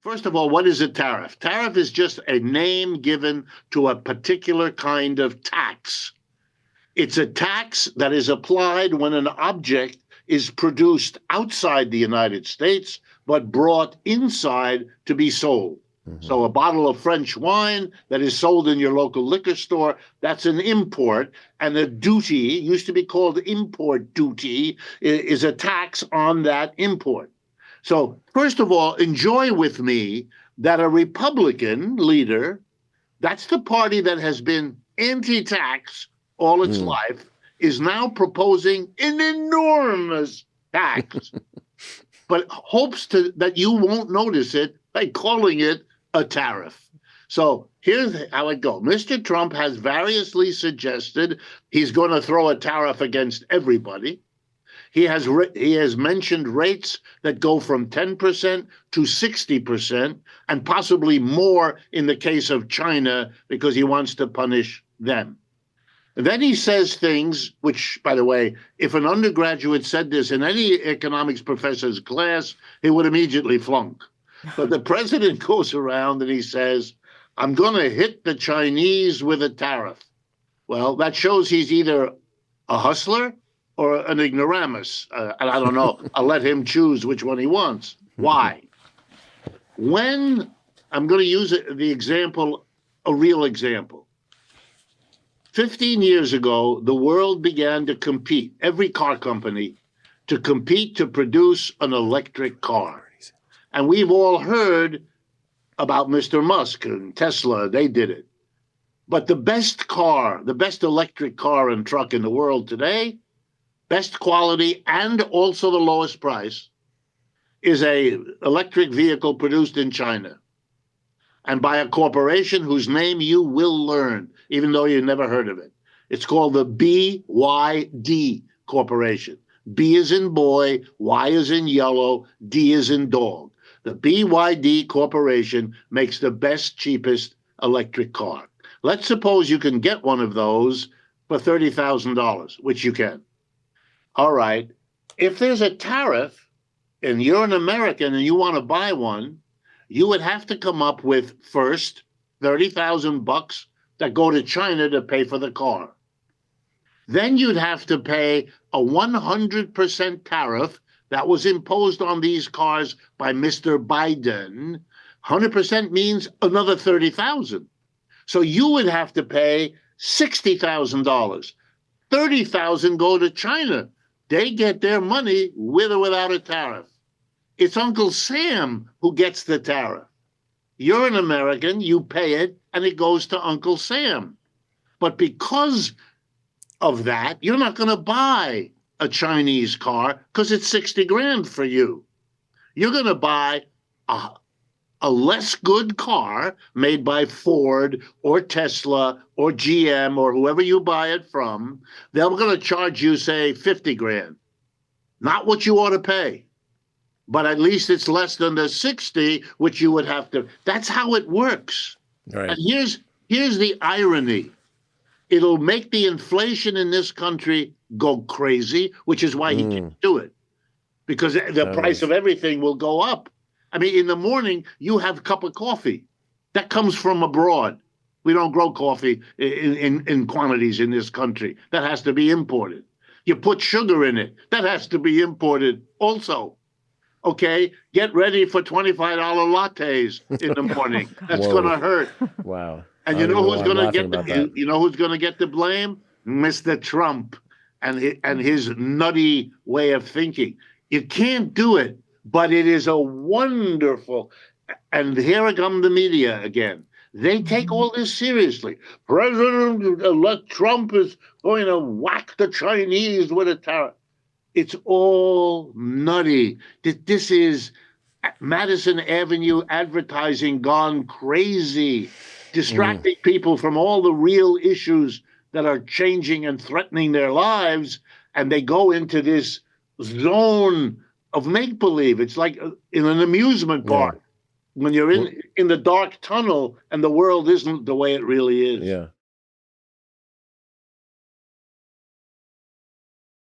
First of all, what is a tariff? Tariff is just a name given to a particular kind of tax. It's a tax that is applied when an object is produced outside the United States but brought inside to be sold. So a bottle of French wine that is sold in your local liquor store, that's an import. And the duty, used to be called import duty, is a tax on that import. So first of all, enjoy with me that a Republican leader, that's the party that has been anti-tax all its life, is now proposing an enormous tax, but hopes that you won't notice it by calling it a tariff. So here's how it goes. Mr. Trump has variously suggested he's going to throw a tariff against everybody. He has mentioned rates that go from 10% to 60% and possibly more in the case of China because he wants to punish them. And then he says things which, by the way, if an undergraduate said this in any economics professor's class, he would immediately flunk. But the president goes around and he says, I'm going to hit the Chinese with a tariff. Well, that shows he's either a hustler or an ignoramus. And I don't know. I'll let him choose which one he wants. Why? When I'm going to use the example, a real example. 15 years ago, the world began to compete, every car company, to compete to produce an electric car. And we've all heard about Mr. Musk and Tesla. They did it. But the best car, the best electric car and truck in the world today, best quality and also the lowest price, is a electric vehicle produced in China and by a corporation whose name you will learn, even though you never heard of it. It's called the BYD Corporation. B is in boy, Y is in yellow, D is in dog. The BYD Corporation makes the best, cheapest electric car. Let's suppose you can get one of those for $30,000, which you can. All right. If there's a tariff and you're an American and you want to buy one, you would have to come up with first $30,000 that go to China to pay for the car. Then you'd have to pay a 100% tariff that was imposed on these cars by Mr. Biden. 100% means another $30,000. So you would have to pay $60,000. $30,000 go to China. They get their money with or without a tariff. It's Uncle Sam who gets the tariff. You're an American, you pay it, and it goes to Uncle Sam. But because of that, you're not going to buy a Chinese car because it's 60 grand for you. You're going to buy a less good car made by Ford or Tesla or GM or whoever you buy it from. They're going to charge you, say, 50 grand. Not what you ought to pay. But at least it's less than the 60, which you would have to. That's how it works. Right. And here's the irony. It'll make the inflation in this country go crazy, which is why he can't do it. Because the price of everything will go up. I mean, in the morning, you have a cup of coffee. That comes from abroad. We don't grow coffee in quantities in this country. That has to be imported. You put sugar in it. That has to be imported also. Okay, get ready for $25 lattes in the morning. That's going to hurt. Wow. And you know who's going to get the blame? Mr. Trump and his nutty way of thinking. You can't do it, but it is a wonderful. And here come the media again. They take all this seriously. President-elect Trump is going to whack the Chinese with a tariff. It's all nutty. This is Madison Avenue advertising gone crazy, distracting people from all the real issues that are changing and threatening their lives. And they go into this zone of make-believe. It's like in an amusement park when you're in the dark tunnel and the world isn't the way it really is. Yeah.